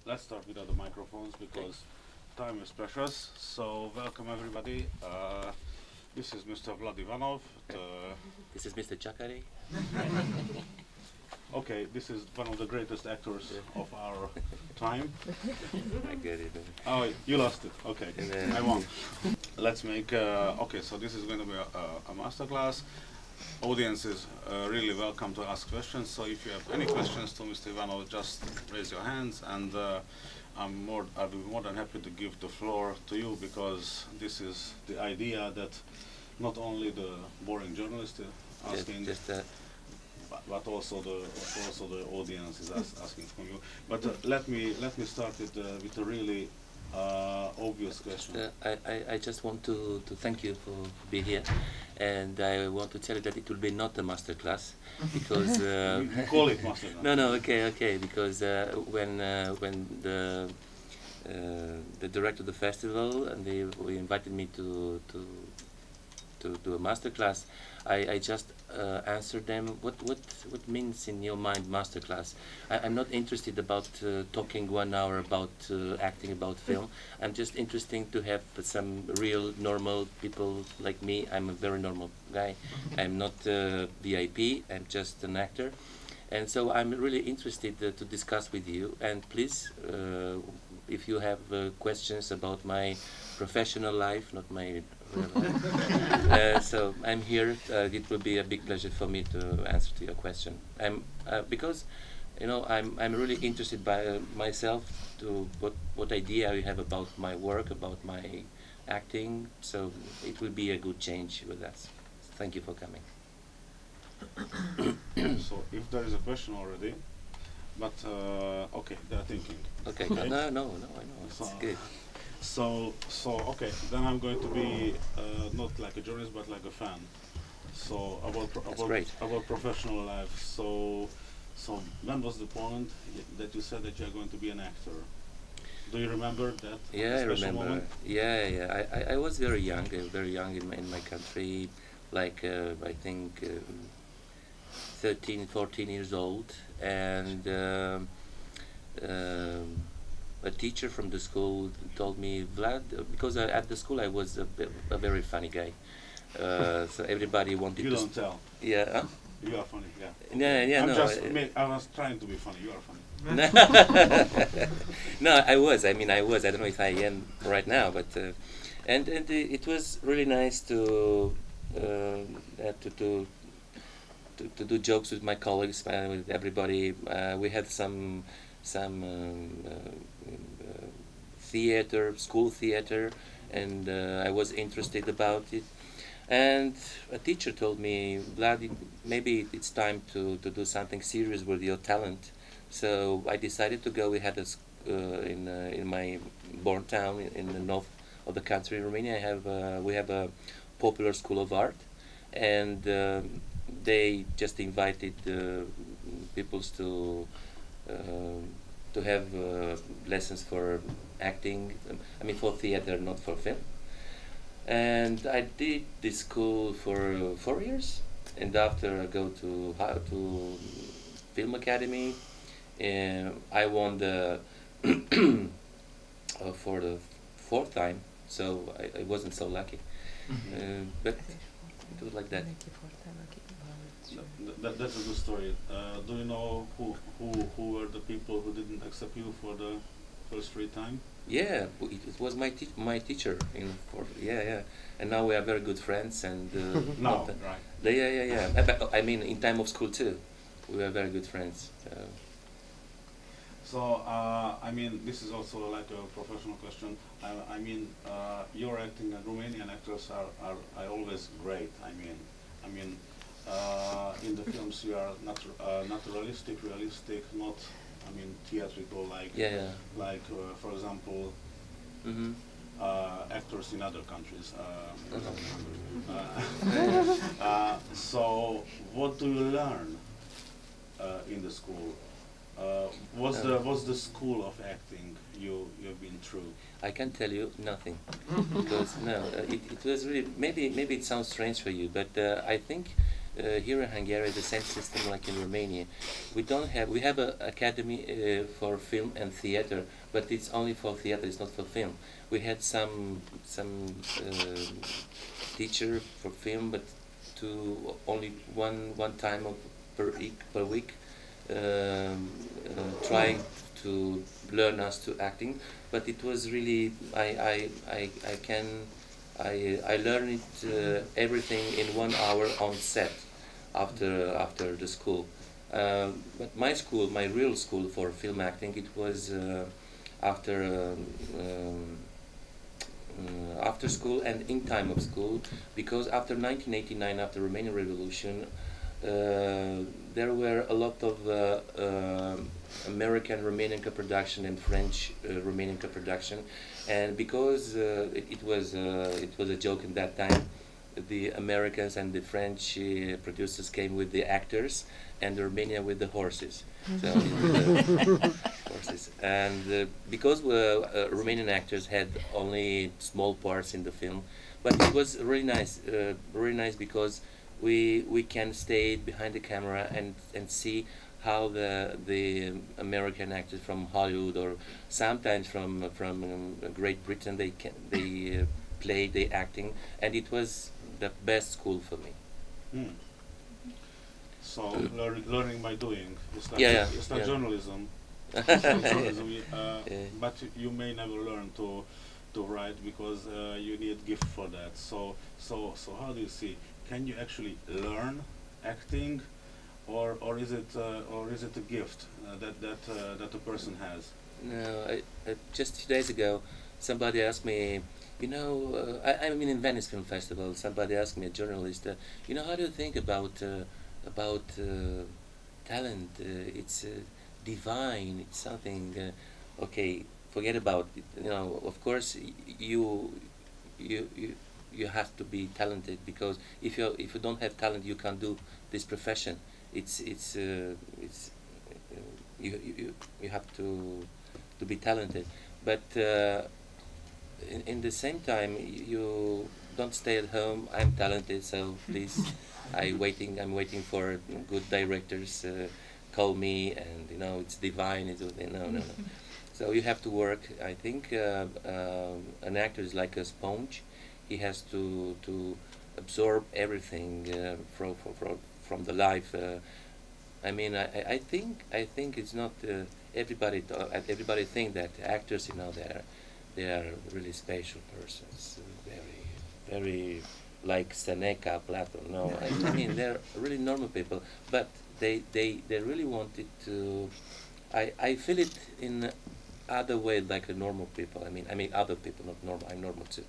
let's start without the microphones because time is precious. So welcome everybody. This is Mr. Vlad Ivanov. This is Mr. Chakari. Okay, this is one of the greatest actors of our time. I get it. Oh, you lost it. Okay, I won. Let's make. Okay, so this is going to be a masterclass. Audience is really welcome to ask questions. So if you have any questions to Mr. Ivanov, just raise your hands, and I'll be more than happy to give the floor to you, because this is the idea that not only the boring journalist is asking, but also the audience is asking from you. But let me start with a really obvious question. I just want to thank you for being here, and I want to tell you that it will be not a masterclass, because you call it masterclass. No, okay, because when the director of the festival and they invited me to do a masterclass, I just answered them what means in your mind masterclass. I'm not interested about talking 1 hour about acting, about film. I'm just interested to have some real normal people like me. I'm a very normal guy. I'm not VIP. I'm just an actor, and so I'm really interested to discuss with you. And please, if you have questions about my professional life, not my so I'm here. It will be a big pleasure for me to answer to your question. Because I'm really interested by myself to what idea you have about my work, about my acting. So it will be a good change with us. Thank you for coming. So if there is a question already, but okay, they're thinking. Okay, right? no, I know, it's good. So okay, then I'm going to be not like a journalist but like a fan. So about professional life. So when was the point that you said that you are going to be an actor? Do you remember that? Yeah, I remember. Moment? Yeah. I was very young in my country, like I think 13, 14 years old, and. A teacher from the school told me, Vlad, because at the school I was a very funny guy, so everybody wanted you to. You don't tell. Yeah. Huh? You are funny. Yeah. Yeah. I was trying to be funny. You are funny. No, I was. I don't know if I am right now, but and it was really nice to do jokes with my colleagues, with everybody. We had some theater, school theater, and I was interested about it. And a teacher told me, Vlad, maybe it's time to do something serious with your talent. So I decided to go. We had in my born town in the north of the country, Romania. We have a popular school of art, and they just invited people to have lessons for acting, for theater, not for film. And I did this school for 4 years, and after I go to film academy, and I won the for the 4th time, so I wasn't so lucky, but it was like that. That's a good story. Do you know who were the people who didn't accept you for the first 3 times? Yeah, it was my teacher in 4th. Yeah, and now we are very good friends, and now, right? Yeah. In time of school too, we were very good friends. So this is also like a professional question. Your acting and Romanian actors are always great. In the films you are naturalistic, realistic, not theatrical like for example actors in other countries. So what do you learn in the school? What's the school of acting you've been through? I can tell you nothing, because it was really maybe it sounds strange for you, but I think here in Hungary, the same system like in Romania. We have an academy for film and theater, but it's only for theater. It's not for film. We had some teacher for film, but only one time per week, trying to learn us to acting. But it was really I learned it, everything in 1 hour on set after the school. But my school, my real school for film acting, it was after school and in time of school, because after 1989, after Romanian Revolution, there were a lot of American Romanian co-production and French Romanian co-production, and because it was a joke in that time, the Americans and the French producers came with the actors, and Romania with the horses. So horses, and because Romanian actors had only small parts in the film, but it was really nice because we can stay behind the camera and see how the American actors from Hollywood or sometimes from Great Britain they play the acting, and it was the best school for me. Mm. So learning by doing. It's like, it's like journalism. It's like journalism. But you may never learn to write because you need gift for that. So how do you see? Can you actually learn acting, or is it a gift that a person has? No, just 2 days ago, somebody asked me. You know, I mean, in Venice Film Festival, somebody asked me, a journalist, you know, how do you think about talent? It's divine. It's something. Okay, forget about it. You know, of course, you have to be talented, because if you don't have talent, you can't do this profession. You have to be talented, but. In the same time, you don't stay at home. I'm talented, so please, I'm waiting for good directors call me, and you know it's divine. No. So you have to work. I think an actor is like a sponge. He has to absorb everything from the life. I mean, I think it's not everybody think that actors, you know, they are really special persons, very like Seneca, Plato. No, I mean they're really normal people, but they really wanted to. I feel it in other way like a normal people. I mean other people, not normal. I'm normal too,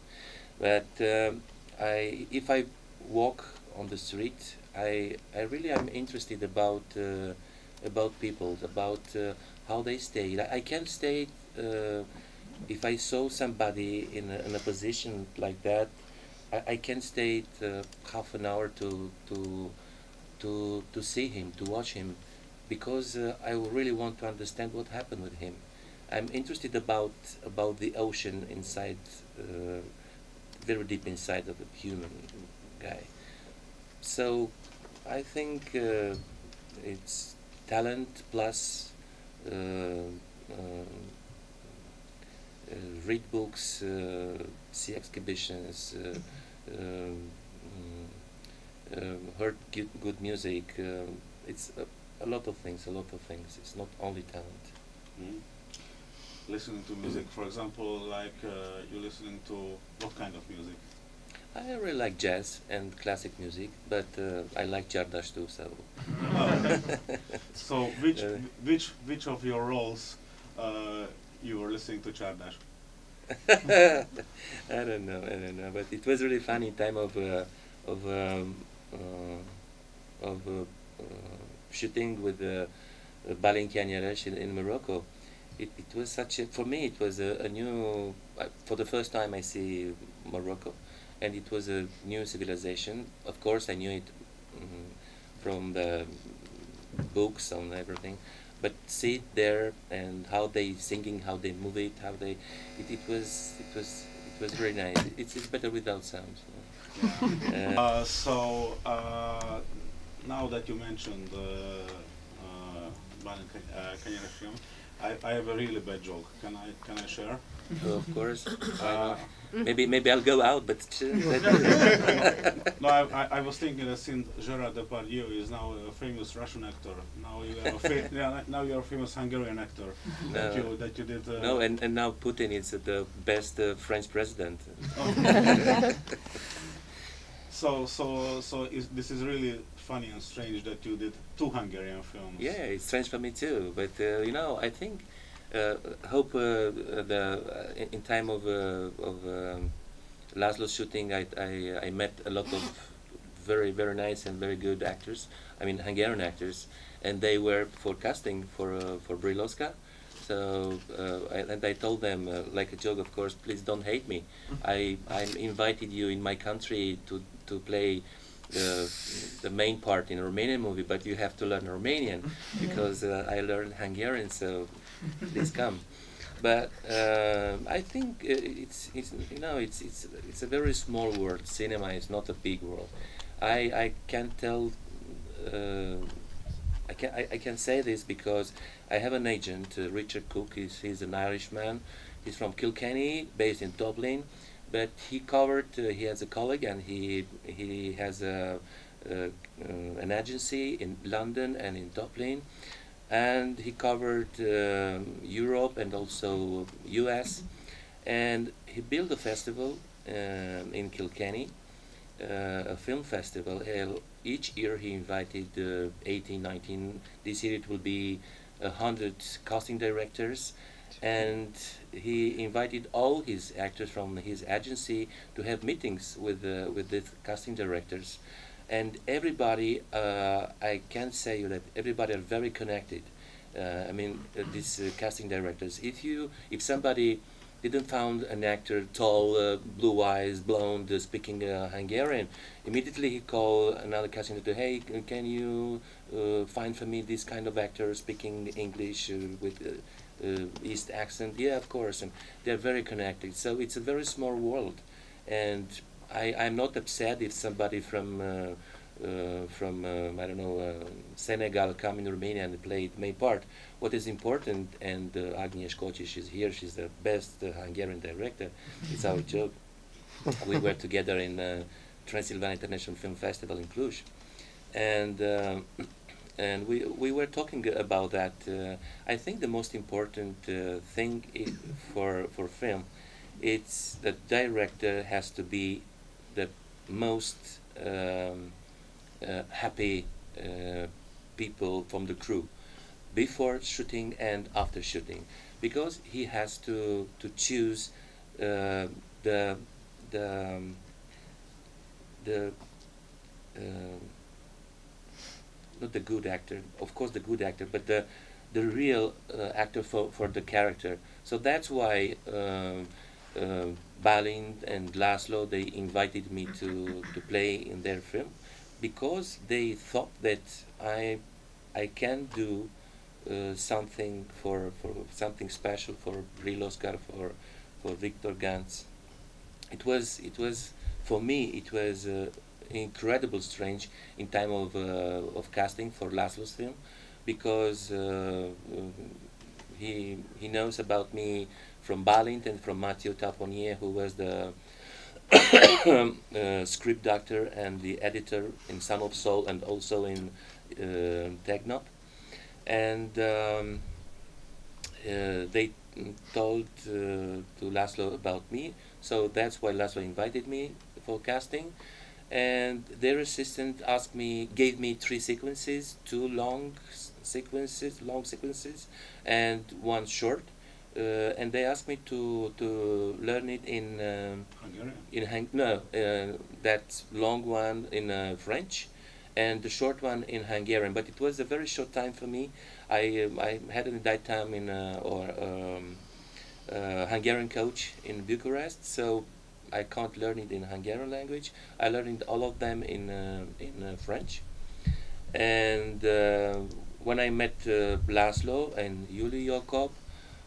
but if I walk on the street, I really am interested about people, about how they stay. I can stay. If I saw somebody in a position like that, I can stay half an hour to see him, to watch him, because I really want to understand what happened with him. I'm interested about the ocean inside, very deep inside of a human guy. So I think it's talent plus. Read books, see exhibitions, heard good music. It's a lot of things. It's not only talent. Mm. Listening to music, for example, like you're listening to what kind of music? I really like jazz and classic music, but I like Jardas too. So. So which of your roles you were listening to Jardas? I don't know, but it was really funny time of shooting with Balinkian in Morocco. It was such a, for me it was a new, for the first time I see Morocco, and it was a new civilization. Of course I knew it from the books and everything, but see it there and how they singing, how they move it, how they, it was very nice. It's better without sound. now that you mentioned Kerényi film, I have a really bad joke. Can I share? Of course. Maybe I'll go out, but no, I was thinking that since Gerard Depardieu is now a famous Russian actor, now you are now you are a famous Hungarian actor. No. that you did. No, and now Putin is the best French president. So this is really funny and strange that you did 2 Hungarian films. Yeah, it's strange for me too. But you know, I think hope in time of László's shooting, I met a lot of very nice and very good actors. I mean Hungarian actors, and they were for casting for Brilowska. So and I told them like a joke, of course, please don't hate me. I invited you in my country to play the main part in a Romanian movie, but you have to learn Romanian because I learned Hungarian. So please come. But I think it's you know it's a very small world. Cinema is not a big world. I can tell. I can say this because I have an agent, Richard Cook. He's an Irishman. He's from Kilkenny, based in Dublin, but he covered. He has a colleague, and he has an agency in London and in Dublin, and he covered Europe and also U.S. and he built a festival in Kilkenny, a film festival. Each year he invited 18, 19. This year it will be 100 casting directors, and he invited all his actors from his agency to have meetings with the casting directors. And everybody, I can say that everybody are very connected. I mean, these casting directors. If somebody didn't found an actor tall, blue eyes, blonde, speaking Hungarian, immediately he called another casting director. Hey, can you find for me this kind of actor speaking English with East accent? Yeah, of course. And they're very connected. So it's a very small world, and I'm not upset if somebody from I don't know, Senegal come in Romania and play the main part. What is important, and Agnieszka Kocsis is here, she's the best Hungarian director, it's our job. We were together in Transylvania International Film Festival in Cluj, and we were talking about that. I think the most important thing for film, it's the director has to be the most happy people from the crew before shooting and after shooting, because he has to choose the not the good actor, of course the good actor, but the real actor for the character. So that's why Balint and László, they invited me to play in their film, because they thought that I can do something for something special for Brilowska, for Victor Gantz. It was for me it was incredible strange in time of casting for László's film, because he knows about me from Balint and from Mathieu Taponier, who was the script doctor and the editor in Son of Soul and also in Tegnap. And they told to László about me, so that's why László invited me for casting. And their assistant gave me 3 sequences, 2 long sequences, and 1 short. And they asked me to learn it in Hungarian. That long one in French, and the short one in Hungarian. But it was a very short time for me. I had at that time in Hungarian coach in Bucharest, so I can't learn it in Hungarian language. I learned all of them in French. And when I met László and Yuli Jakob,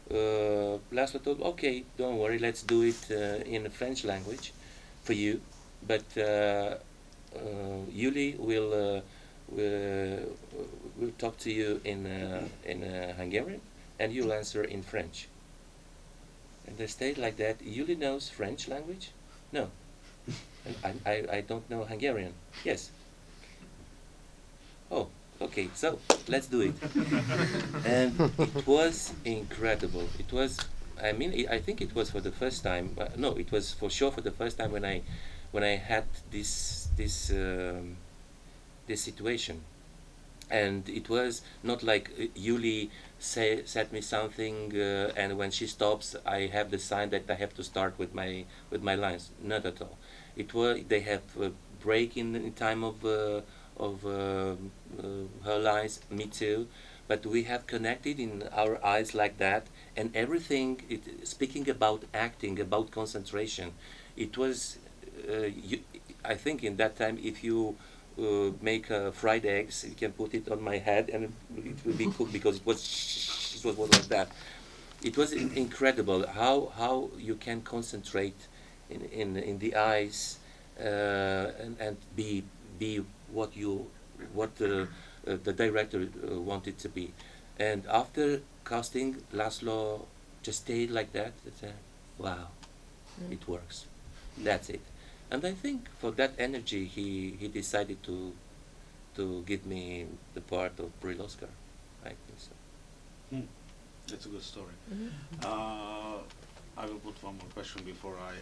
László told, okay, don't worry, let's do it in the French language for you, but Yuli will we'll talk to you in Hungarian, and you'll answer in French. And they stayed like that. Yuli knows French language? No. And I don't know Hungarian. Yes. Oh, okay, so let's do it. And it was incredible. It was, I mean, I think it was for the first time. No, it was for sure for the first time when I had this situation. And it was not like Yuli said me something, and when she stops, I have the sign that I have to start with my lines. Not at all. It was they have a break in time of her lines. Me too, but we have connected in our eyes like that, and everything. Speaking about acting, about concentration, it was. I think in that time, if you make fried eggs, you can put it on my head and it will be cooked, because it was like that. It was incredible how you can concentrate in the eyes and be what the director wanted to be. And after casting, László just stayed like that. Wow, it works. That's it. And I think for that energy, he decided to give me the part of Brill Oscar. I think so. That's a good story. I will put one more question before I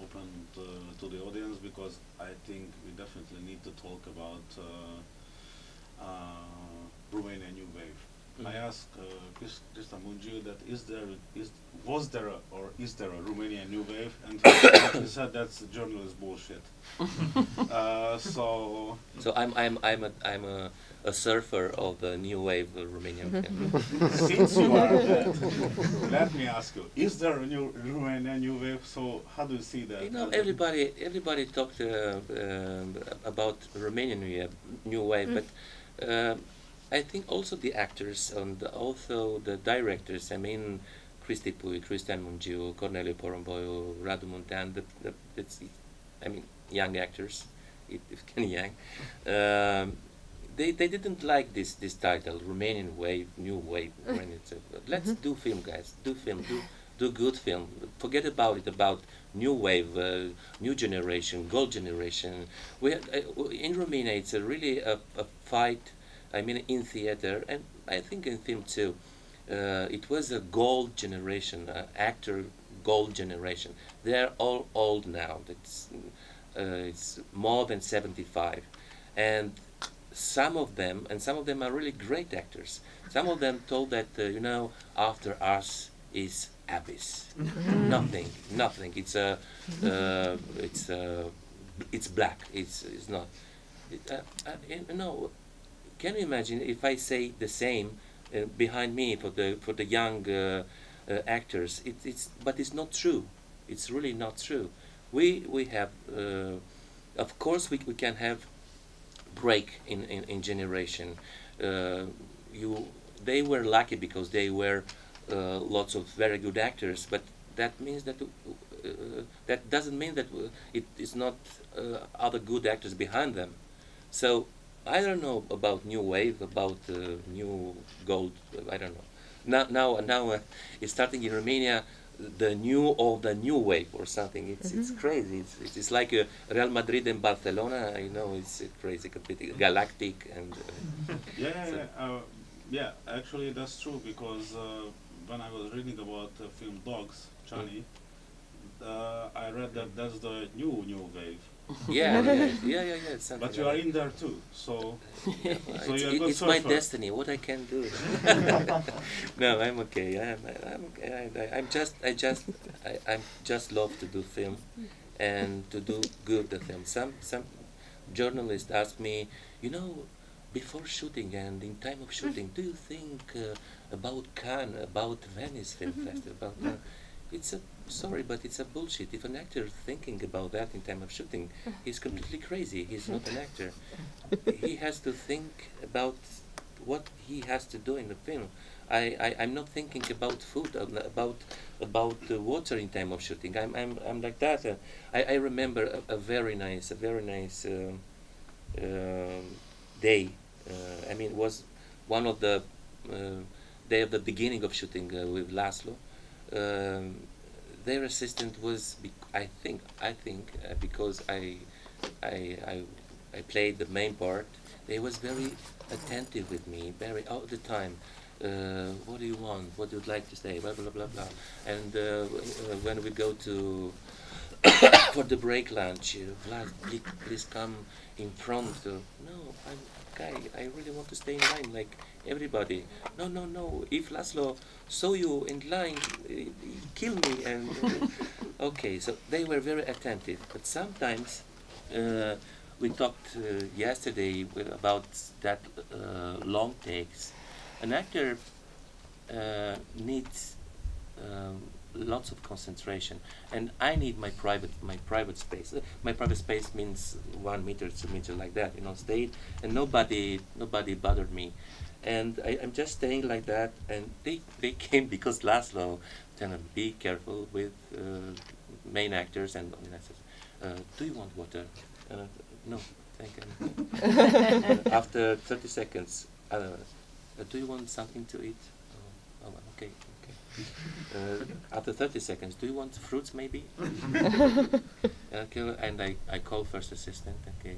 open to the audience, because I think we definitely need to talk about Romania New Wave. I asked Krista Mungiu that was there a Romanian New Wave, and he said that's journalist bullshit. So I'm a surfer of the new wave Romanian film. Since you are that, let me ask you: is there a new Romanian New Wave? So how do you see that? You know, everybody talked about Romanian New Wave, but. I think also the actors and also the directors. I mean, Cristi Pui, Cristian Mungiu, Corneliu Porumboiu, Radu Muntean. I mean, young actors, if can young. They didn't like this title, Romanian Wave, New Wave. Let's do film, guys. Do film. Do good film. Forget about it. About new wave, new generation, gold generation. In Romania, it's really a fight. I mean, in theater, and I think in film too. It was a gold generation, actor gold generation. They're all old now. It's more than 75, and some of them are really great actors. Some of them told that after us is abyss. Nothing. It's black. It's not. Can you imagine if I say the same behind me for the young actors? But it's not true. It's really not true. We have, of course, we can have break in generation. They were lucky because they were lots of very good actors, but that means that that doesn't mean that it is not other good actors behind them. So. I don't know about new wave, about new gold. I don't know. Now it's starting in Romania, the new wave or something. It's crazy. It's like Real Madrid and Barcelona. It's crazy, completely galactic and. Yeah. Actually, that's true, because when I was reading about film Dogs, Chani, I read that that's the new wave. Yeah. But you are in there too, so it's my destiny. What I can do? No, I'm okay. I'm okay. I just love to do film, and to do good the film. Some journalists ask me, before shooting and in time of shooting, do you think about Cannes, about Venice Film Festival? Sorry, but it's a bullshit. If an actor thinking about that in time of shooting, he's completely crazy. He's not an actor. He has to think about what he has to do in the film. I'm not thinking about food, about water in time of shooting. I'm like that. I remember a very nice day I mean, it was one of the day of the beginning of shooting with László. Their assistant was, I think, because I played the main part. They was very attentive with me, very all the time. What do you want? What would you like to say? Blah blah blah blah. And when we go to for the break lunch, Vlad, please come in front. No, I'm okay. I really want to stay in line like everybody. No, no, no. If László saw you in line, he'd kill me. And okay, so they were very attentive. But sometimes we talked yesterday about that long takes. An actor needs lots of concentration, and I need my private space. My private space means 1 meter, 2 meters, like that, you know, stayed, and nobody bothered me, and I'm just staying like that. And they came because László told them, be careful with main actors, and I said, do you want water? No, thank you. After 30 seconds, do you want something to eat? Oh, okay. After 30 seconds, do you want fruits maybe? Okay, and I call first assistant. Okay,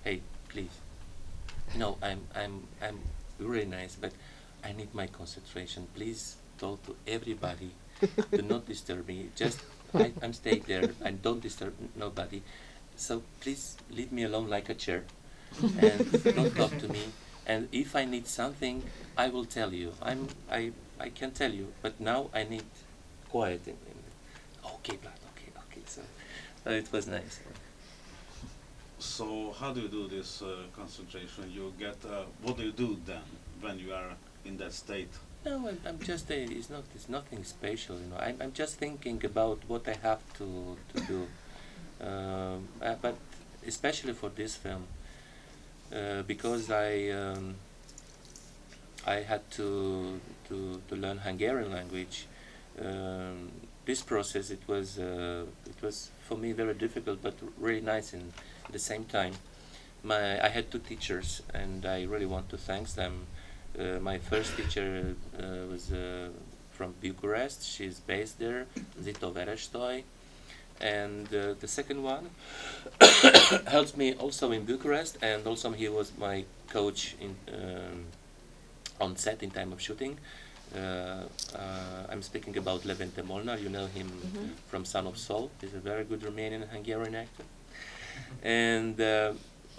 hey, please. No, I'm really nice, but I need my concentration. Please talk to everybody. Do not disturb me. Just I'm staying there. I don't disturb nobody. So please leave me alone like a chair, and don't talk to me. And if I need something, I will tell you. I can tell you, but now I need quiet. Okay, Vlad, okay. So it was nice. So how do you do this concentration? You get what do you do then when you are in that state? No, I'm just it's nothing special, you know. I'm just thinking about what I have to do. But especially for this film, because I had to learn Hungarian language. This process, it was for me very difficult, but really nice at the same time. I had 2 teachers, and I really want to thank them. My first teacher was from Bucharest. She's based there, Zito Verestoy. And the second one helped me also in Bucharest, and also he was my coach in on set in time of shooting. I'm speaking about Levente Molnar. You know him from Son of Saul. He's a very good Romanian and Hungarian actor. And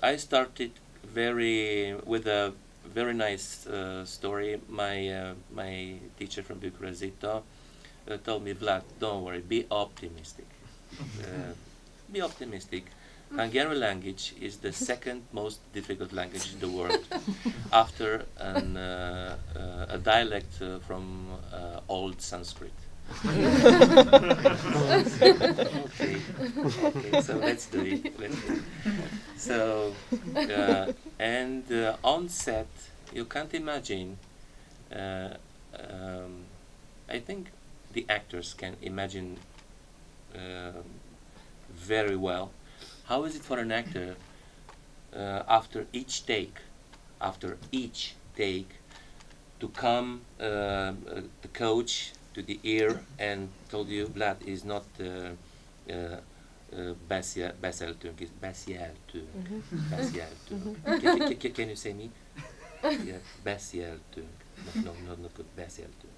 I started with a very nice story. My teacher from Bucharest, Zito, told me, Vlad, don't worry, be optimistic. Be optimistic. Hungarian language is the second most difficult language in the world, after a dialect from old Sanskrit. Okay, so let's do it. So, and on set, you can't imagine. I think the actors can imagine very well. How is it for an actor after each take, to come the coach to the ear and told you, Vlad is not beszéltünk, is beszéltünk. Can you say me? Yeah, beszéltünk. No, not good. Beszéltünk.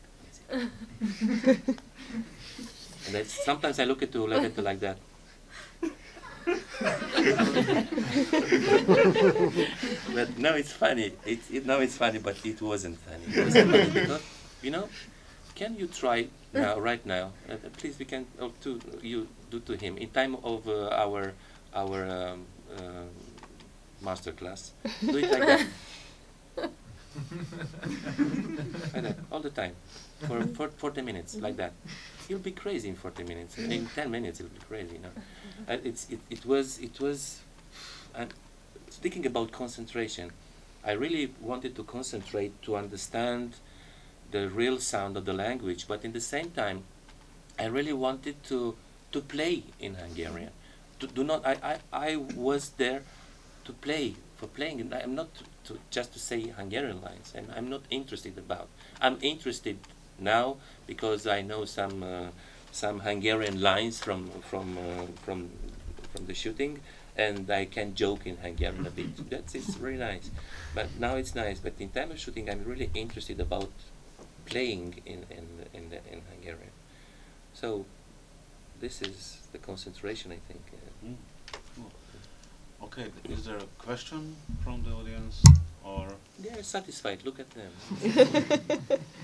And sometimes I look at Levente like that. But now it's funny. Now it's funny, but it wasn't funny. It wasn't funny because, you know, can you try now, right now? Please, we can you do to him in time of our master class. Do it like that. Like that, all the time, for 40 minutes, like that. You'll be crazy in 40 minutes. In 10 minutes, you'll be crazy. You know, it was. Speaking about concentration, I really wanted to concentrate to understand the real sound of the language, but in the same time, I really wanted to play in Hungarian. I was there to play for playing. And I'm not just to say Hungarian lines, and I'm not interested about. I'm interested now because I know some Hungarian lines from the shooting, and I can joke in Hungarian a bit. It's very nice. But now it's nice. But in time of shooting, I'm really interested about playing in Hungarian. So this is the concentration, I think. Cool. Okay, is there a question from the audience, or? They are satisfied. Look at them.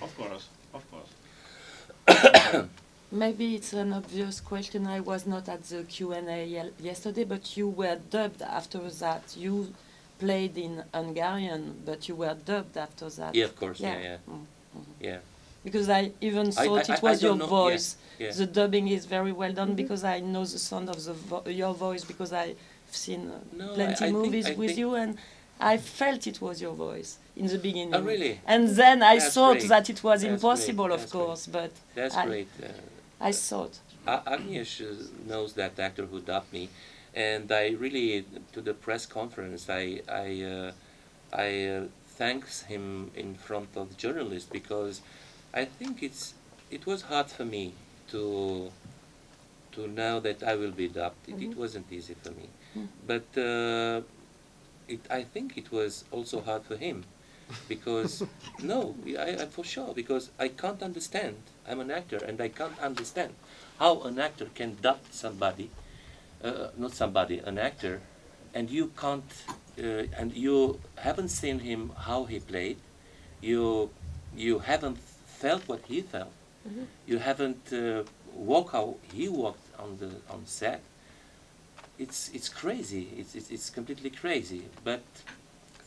Of course, of course. Maybe it's an obvious question. I was not at the Q&A yesterday, but you were dubbed after that. You played in Hungarian, but you were dubbed after that. Yeah, of course. Yeah. Yeah. Because I even thought it was your voice. Yeah. The dubbing is very well done because I know the sound of your voice because I've seen plenty movies with you, and I felt it was your voice in the beginning. Oh, really? And then I thought great. that it was That's impossible, great. of course, but that's great. I thought. Agnieszka knows that actor who dubbed me, and I really, to the press conference, I thanks him in front of journalists because I think it was hard for me to know that I will be dubbed. It wasn't easy for me, but I think it was also hard for him because I for sure, because I can't understand. I'm an actor and I can't understand how an actor can dub somebody, an actor, and you can't, and you haven't seen him how he played, you haven't felt what he felt, you haven't walked how he walked on set. It's crazy. It's completely crazy. But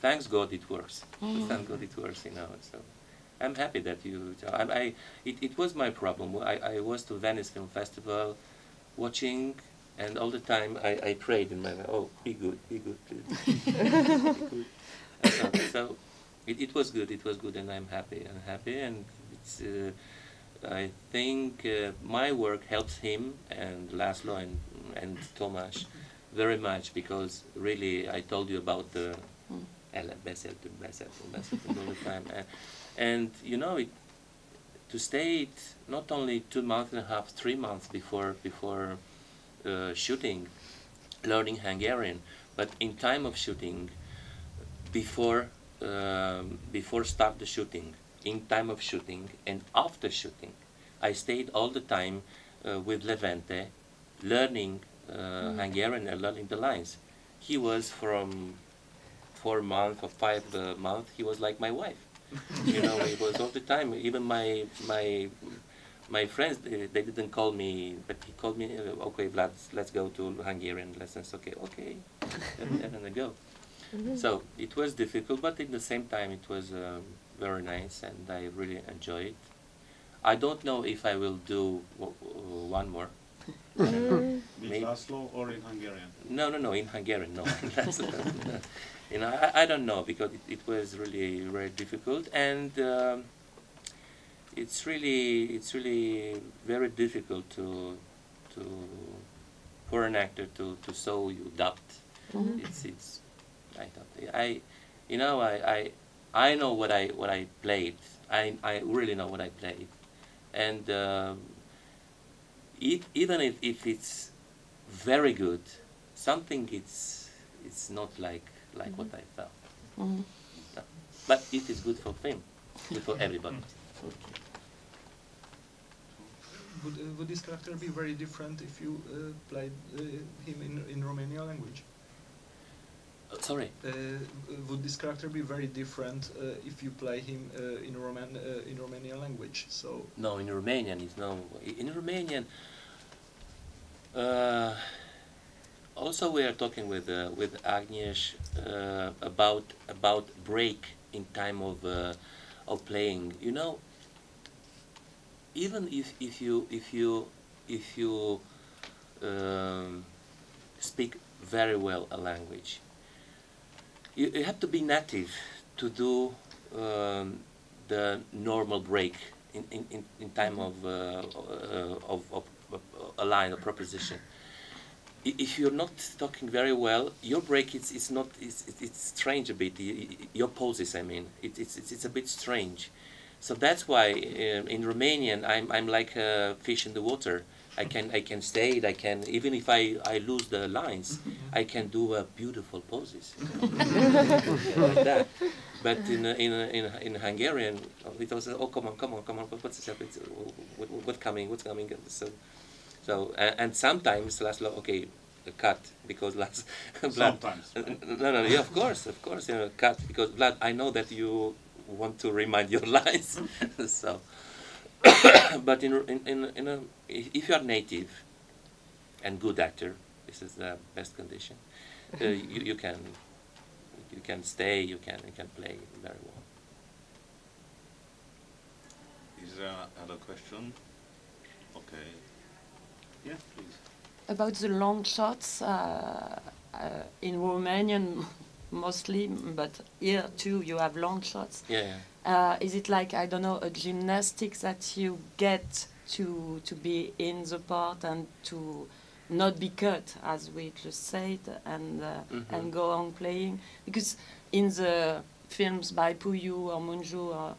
thanks God it works. Thank God it works, So I'm happy that it was my problem. I was to Venice Film Festival, watching, and all the time I prayed in my mind, oh, be good, please. Be good. So it was good, and I'm happy, and it's. I think my work helps him and László and Tomasz very much because really I told you about the beszéltünk all the time, and to stay not only 2.5 months, 3 months before shooting, learning Hungarian, but in time of shooting, before start the shooting, in time of shooting and after shooting, I stayed all the time with Levente, learning Hungarian and learning the lines. He was from 4 months or 5 months. He was like my wife. He was all the time. Even my friends, they didn't call me, but he called me. Okay, Vlad, let's go to Hungarian lessons. Okay, and I go. So it was difficult, but at the same time, it was very nice, and I really enjoy it. I don't know if I will do one more. With László or in Hungarian? No, in Hungarian, no. I don't know, because it was really very difficult, and it's really very difficult for an actor to show you dubbed. I know what I played. I really know what I played, and even if it's very good, something it's not like what I felt. No. But it is good for film, good for everybody. Would this character be very different if you played him in Romanian language? Sorry? Would this character be very different if you play him in Romanian language? So no, in Romanian it's no. In Romanian, also we are talking with Agnieszka about break in time of playing. Even if you speak very well a language, you have to be native to do the normal break in time of a line, a proposition. if you're not talking very well, your break it's strange a bit. Your poses, I mean, it's a bit strange. So that's why in Romanian I'm like a fish in the water. I can stay. I can, even if I lose the lines, I can do beautiful poses like that. But in Hungarian, it was, oh, come on, what's this? What's coming? So and sometimes László, okay, cut, because Vlad, Sometimes. Right? no, yeah, of course, you know, cut, because Vlad, I know that you want to remind your lines. So, but if you are native and good actor, this is the best condition. You can stay, you can play very well. Is there another question? Okay. Yeah, please. About the long shots, in Romanian mostly, but here too you have long shots. Yeah. Is it like, I don't know, a gymnastics that you get to be in the part and to not be cut, as we just said, and go on playing? Because in the films by Puyu or Munju,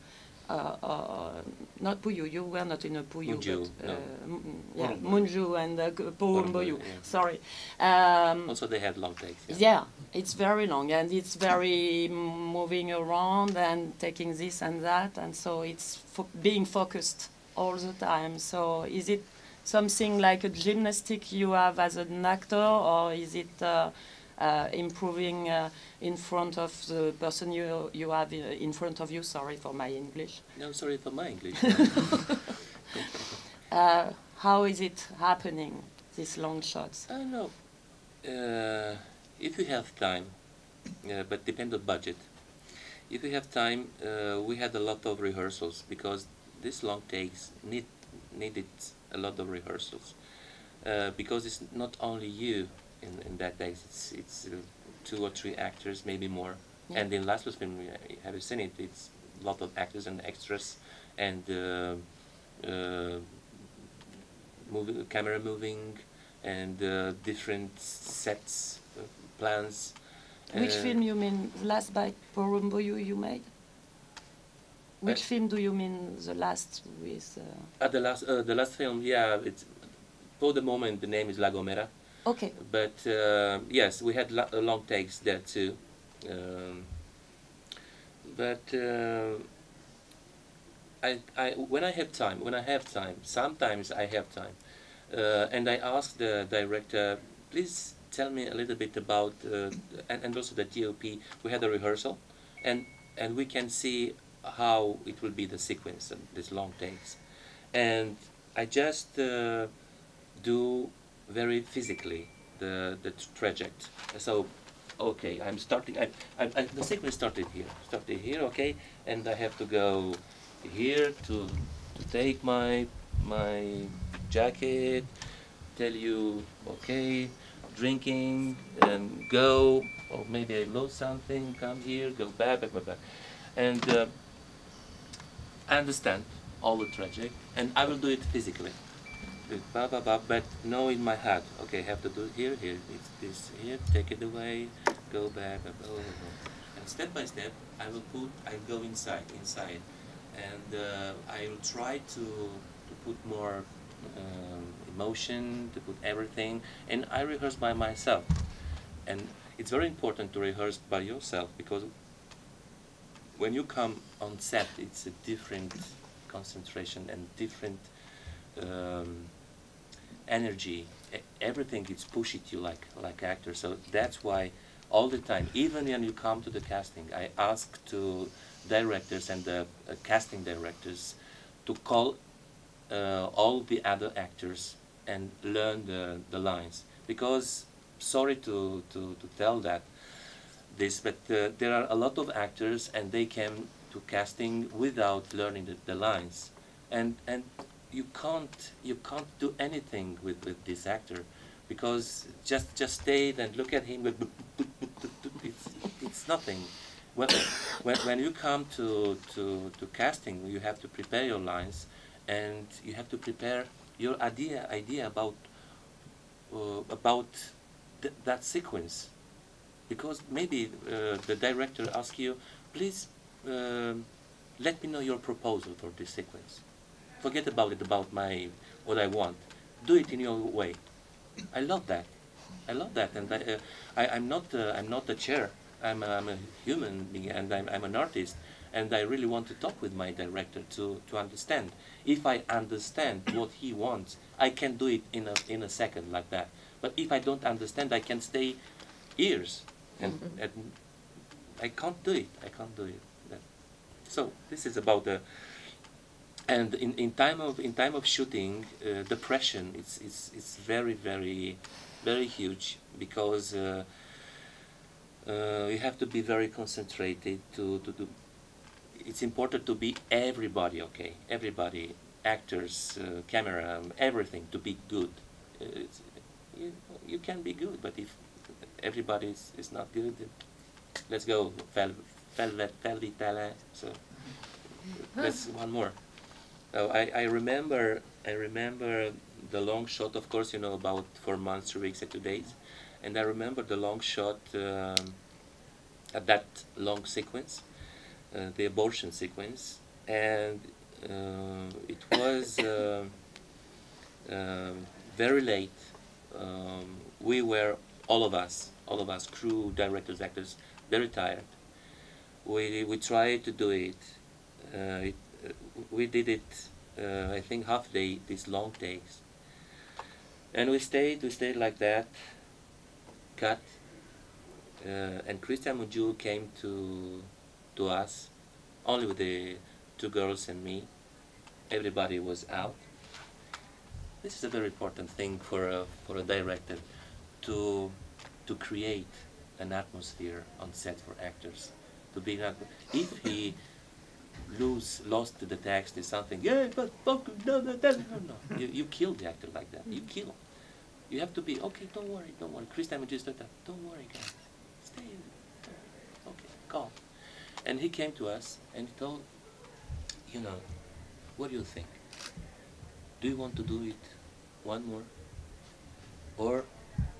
not Puyu, you were not in a Puyu, Munju, but no. yeah, Munju and Porumboyu, yeah. Sorry. Also, they had long takes. Yeah, it's very long and it's very moving around and taking this and that, and so it's being focused all the time. So is it something like a gymnastic you have as an actor, or is it improving in front of the person you have in front of you? Sorry for my English. No, sorry for my English. How is it happening, these long shots? I don't know. If you have time, but depend on budget. If you have time, we had a lot of rehearsals, because these long takes needed a lot of rehearsals, because it's not only you in that day. It's 2 or 3 actors, maybe more. Yeah. And in László's film, have you seen it? It's a lot of actors and extras, and camera moving, and different sets, plans. Which film you mean? The last by Porumboyu you made? Which film do you mean, the last with? The last film, yeah. It's, for the moment, the name is La Gomera. Okay. But yes, we had long takes there too. When I have time, sometimes I have time, and I ask the director, please tell me a little bit about, and also the DOP. We had a rehearsal, and we can see how it will be the sequence of these long takes, and I just do very physically the trajectory. So, okay, I'm starting. The sequence started here. Okay, and I have to go here to take my jacket. Tell you, okay, drinking, and go. Or maybe I lost something. Come here, go back, and I understand all the trajectory, and I will do it physically. But no, in my head, okay, I have to do it here, it's this here, take it away, go back, and step by step, I go inside, and I will try to put more emotion, to put everything, and I rehearse by myself. And it's very important to rehearse by yourself, because when you come on set, it's a different concentration and different energy. Everything gets pushed at you like actors. So that's why all the time, even when you come to the casting, I ask to directors and the casting directors to call all the other actors and learn the lines. Because, sorry to tell this, but there are a lot of actors and they came to casting without learning the lines, and you can't do anything with this actor, because just stay and look at him. It's nothing. When you come to casting, you have to prepare your lines, and you have to prepare your idea about that sequence, because maybe the director asks you, please let me know your proposal for this sequence. Forget about it, about what I want. Do it in your way. I love that. I love that, and I'm not a chair. I'm a human being, and I'm an artist, and I really want to talk with my director to understand. If I understand what he wants, I can do it in a second like that. But if I don't understand, I can stay years, and I can't do it. I can't do it. So this is about the. And in time of shooting, the pressure it's very huge, because you have to be very concentrated to do. It's important to be everybody, okay? Everybody, actors, camera, everything, to be good. You can be good, but if everybody is not good, let's go Felvétel. So that's one more. So I remember the long shot. Of course, you know, about 4 months, 3 weeks, and 2 days, and I remember the long shot at that long sequence, the abortion sequence, and it was very late. We were all of us, crew, directors, actors, very tired. We tried to do it. We did it, I think, half day, these long takes, and we stayed like that, cut, and Christian Mungiu came to us, only with the 2 girls and me. Everybody was out. This is a very important thing for a director, to create an atmosphere on set for actors. To be not, if he lost the text is something, yeah, but no, you kill the actor like that. You kill. You have to be, okay, don't worry. Christian just said that, don't worry, guys, stay in, okay, calm. And he came to us and he told, you know, what do you think? Do you want to do it one more, or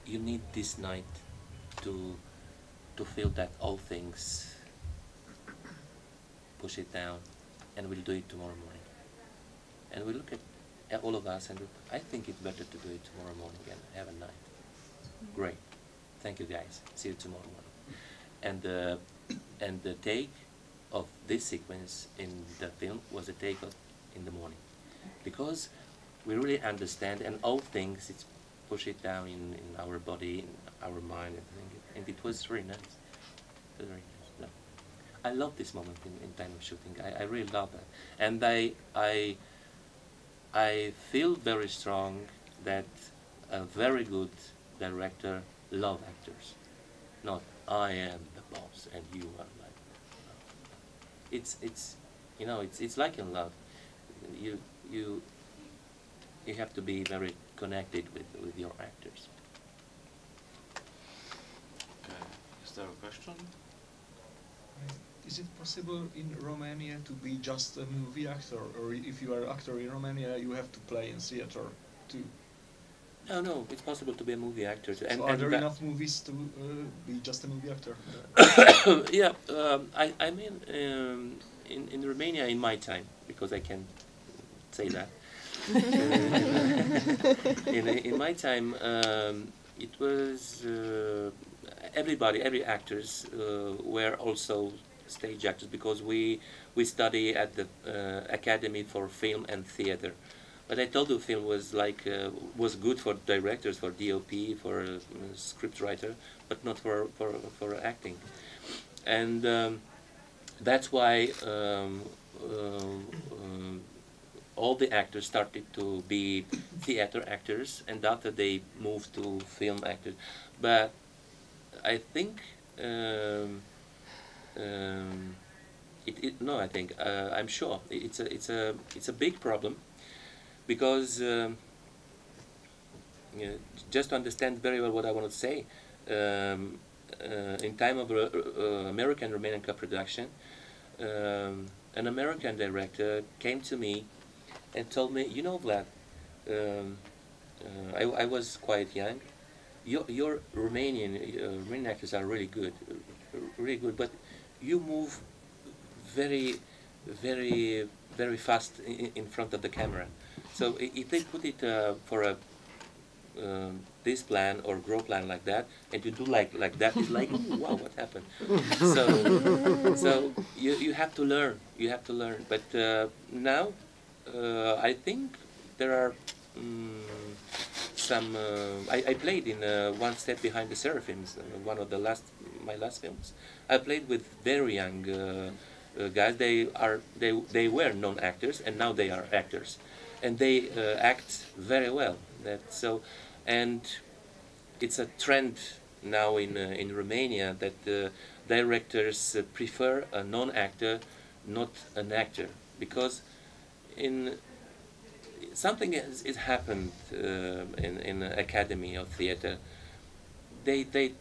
you need this night to feel that all things, push it down, and we'll do it tomorrow morning. And we look at all of us and I think it's better to do it tomorrow morning and have a night. Great. Thank you, guys. See you tomorrow morning. And the take of this sequence in the film was a take of in the morning, because we really understand, and all things, it's push it down in our body, in our mind, and it was very nice. Very nice. No. I love this moment in time of shooting. I really love that, and I feel very strong that a very good director love actors, not I am the boss and you are like. It's you know, it's like in love. You have to be very connected with your actors. Okay. Is there a question? Is it possible in Romania to be just a movie actor, or if you are an actor in Romania, you have to play in theater too? No, it's possible to be a movie actor. So are there enough movies to be just a movie actor? Yeah, I mean, in Romania, in my time, because I can say that. In my time, it was every actors were also stage actors, because we study at the Academy for Film and Theater. But I told you, film was like was good for directors, for DOP, for script writer, but not for acting. And that's why all the actors started to be theater actors, and after they moved to film actors. But I think I'm sure it's a big problem, because just to understand very well what I want to say, in time of American-Romanian co-production, an American director came to me and told me, you know, Vlad, I was quite young, your Romanian actors are really good, but you move very, very fast in front of the camera. So if they put it for a this plan or grow plan like that, and you do like that, it's like, ooh, wow, what happened? So you have to learn. You have to learn. But now I think there are some. I played in One Step Behind the Seraphims, one of my last films. I played with very young guys. They were non-actors, and now they are actors, and they act very well. And it's a trend now in Romania that directors prefer a non-actor, not an actor, because something has happened in the Academy of Theatre. They don't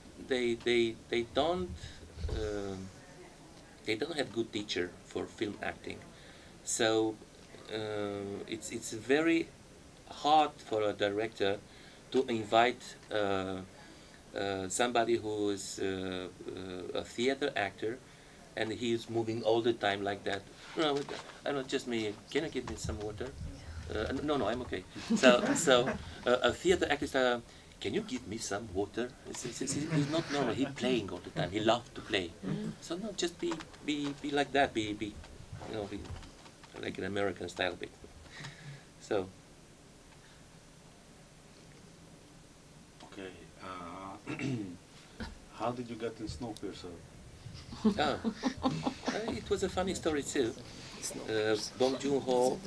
have good teacher for film acting, so it's very hard for a director to invite somebody who is a theater actor, and he is moving all the time like that. No, I don't. Just me. Can you give me some water? No, I'm okay. So a theater actor is, can you give me some water? He's not normal. He's playing all the time. He loves to play. So no, just be like that. Be like an American style bit. So. Okay. How did you get in Snowpiercer? It was a funny story too. Bong Joon-ho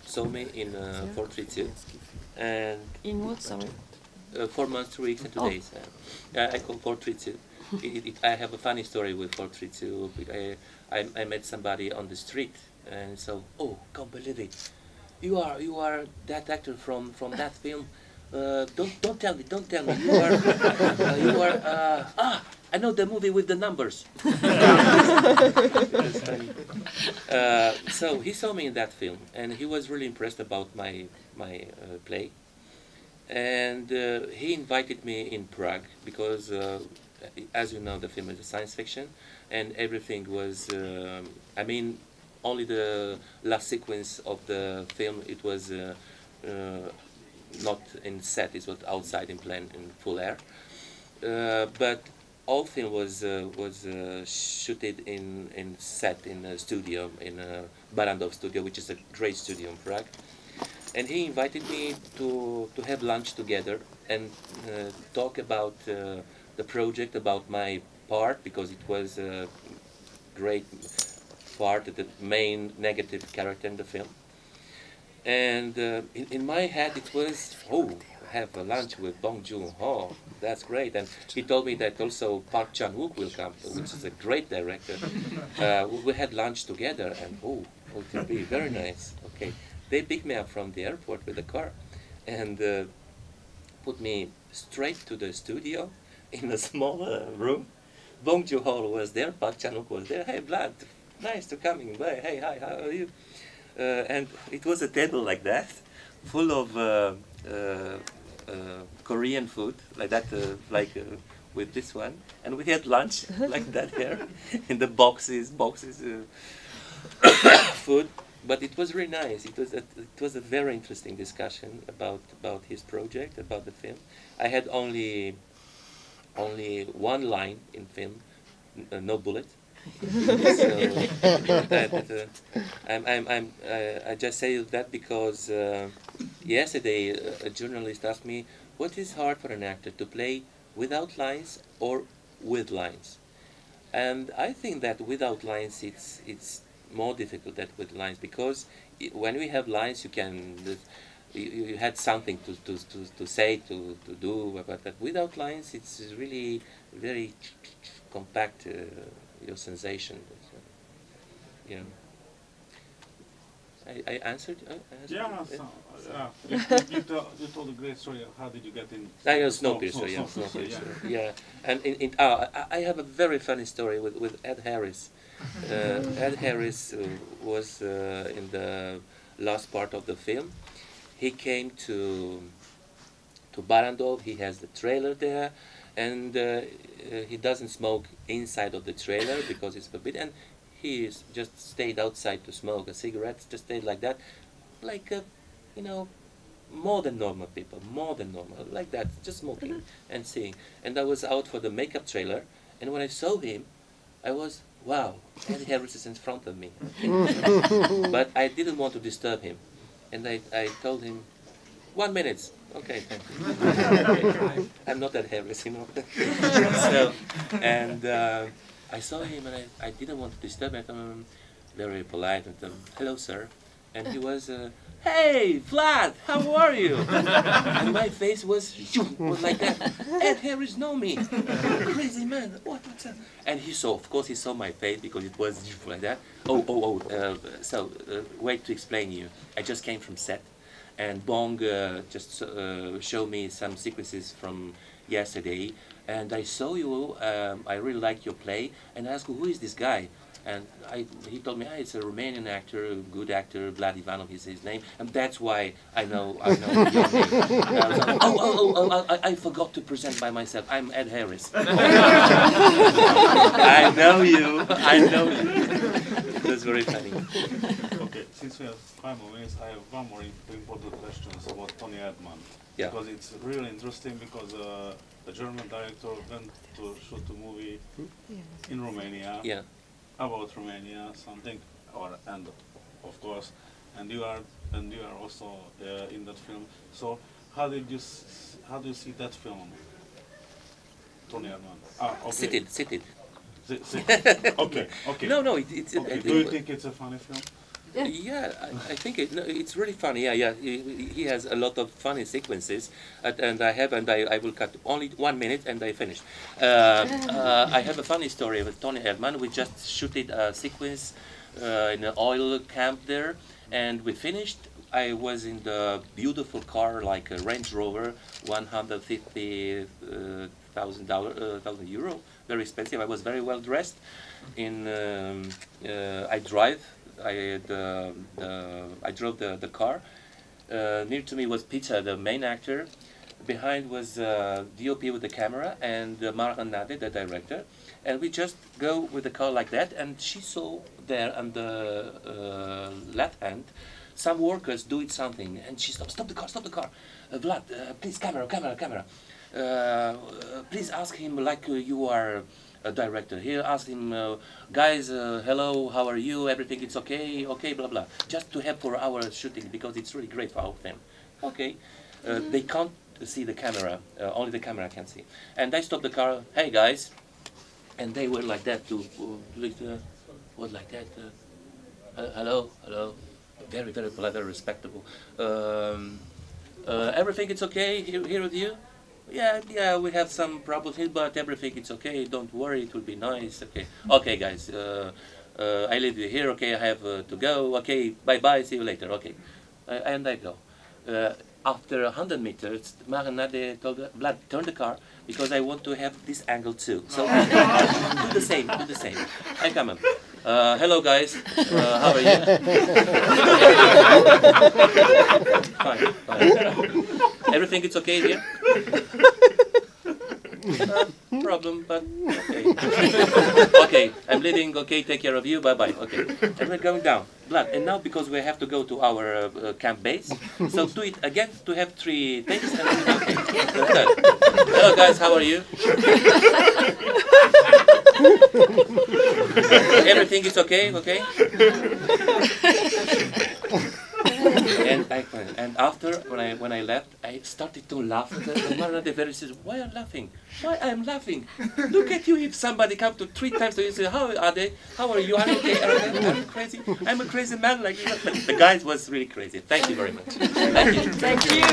saw me in 432, and in what, sorry? 4 months, 3 weeks, and 2 days. I call 432. I have a funny story with 432. I met somebody on the street, and so, oh, can't believe it. You are that actor from that film. Don't tell me. You are. I know the movie with the numbers. That's funny. So he saw me in that film, and he was really impressed about my play. And he invited me in Prague because, as you know, the film is a science fiction, and everything was. I mean, only the last sequence of the film, it was not in set; it was outside in full air. But all film was shooted in set in a studio, in a Barandov studio, which is a great studio in Prague. And he invited me to have lunch together and talk about the project, about my part, because it was a great part, the main negative character in the film. And in my head it was, oh, have a lunch with Bong Joon-ho, that's great. And he told me that also Park Chan-wook will come, which is a great director. We had lunch together, and oh, it will be very nice. Okay, they picked me up from the airport with a car, and put me straight to the studio in a small room. Bong Joon-ho was there, Park Chan-wook was there. Hey, Vlad, nice to coming by. Hey, hi, how are you? And it was a table like that, full of Korean food, like that, with this one, and we had lunch like that here, in the boxes, food. But it was really nice. It was a very interesting discussion about his project, about the film. I had only one line in film, no bullet. I just say that because yesterday a journalist asked me, what is hard for an actor, to play without lines or with lines? And I think that without lines it's more difficult than with lines, because when we have lines you had something to say, to do, but without lines it's really very compact, your sensation. You know. I answered. Yeah, you told a great story. How did you get in? Snowpiercer, yeah. Snowpiercer, yeah. And I have a very funny story with Ed Harris. Ed Harris was in the last part of the film. He came to to Barandov. He has the trailer there, and he doesn't smoke inside of the trailer because it's forbidden. And he just stayed outside to smoke a cigarette, just stayed like that, like you know, more than normal people, more than normal, like that, just smoking and seeing. And I was out for the makeup trailer, and when I saw him, I was, wow, Ed Harris is in front of me. But I didn't want to disturb him, and I told him, 1 minute. Okay, thank you. Okay. I'm not that Harris, you know. So, and I saw him, and I didn't want to disturb him. I'm very polite, and hello, sir. And he was, hey, Vlad, how are you? And my face was like that. Ed Harris know me. Crazy man, what's up? And he saw, of course, he saw my face because it was like that. So, wait to explain you. I just came from set. And Bong just showed me some sequences from yesterday, and I saw you. I really liked your play, and I asked, who is this guy? And he told me, it's a Romanian actor, a good actor, Vlad Ivanov is his name, and that's why I know your name. And I was like, I forgot to present by myself. I'm Ed Harris. I know you. It was very funny. Okay, since we have 5 more minutes, I have one more important question about Tony Erdmann. Yeah. Because it's really interesting because the German director went to shoot a movie in Romania. Yeah. About Romania, something, and of course, and you are also in that film. So how do you see that film, Tony Erdmann? Okay. Sit it. Okay. No, it's. Okay. Do you think it's a funny film? Yeah, I think it's really funny. Yeah. He has a lot of funny sequences, and I will cut only 1 minute, and I finish. I have a funny story with Tony Erdmann. We just shooted a sequence in an oil camp there, and we finished. I was in the beautiful car, like a Range Rover, $150,000 euro, very expensive. I was very well dressed. I drove the car. Near to me was Peter, the main actor. Behind was DOP with the camera and Marhan Nade, the director. And we just go with the car like that. And she saw there on the left hand some workers doing something. And she stopped the car. Vlad, please, camera. Please ask him like you are a director. Here, ask him, guys, hello, how are you? Everything is okay, blah blah. Just to have for our shooting because it's really great for our film. Okay, they can't see the camera. Only the camera can see. And I stopped the car. Hey guys, and they were like that too. What like that? Hello. Very polite, very respectable. Everything is okay here with you? Yeah, we have some problems here, but everything is okay. Don't worry, it will be nice. Okay, guys. I leave you here. Okay, I have to go. Okay, bye. See you later. Okay, and I go. After 100 meters, Marinade told Vlad, turn the car because I want to have this angle too. So do the same. I come up. Hello guys, how are you? Fine. Everything is okay here? Problem, but okay. Okay, I'm leaving, okay, take care of you, bye-bye, okay. And we're going down. Vlad, and now because we have to go to our camp base, so do it again to have 3 takes and okay. Hello guys, how are you? Everything is okay? And after, when I left, I started to laugh. And Marina very says, why are you laughing? Why I'm laughing? Look at you, if somebody comes to 3 times to you and say, how are they? How are you? Are you okay? I'm crazy. I'm a crazy man like you. The guy was really crazy. Thank you very much. Thank you. Thank you.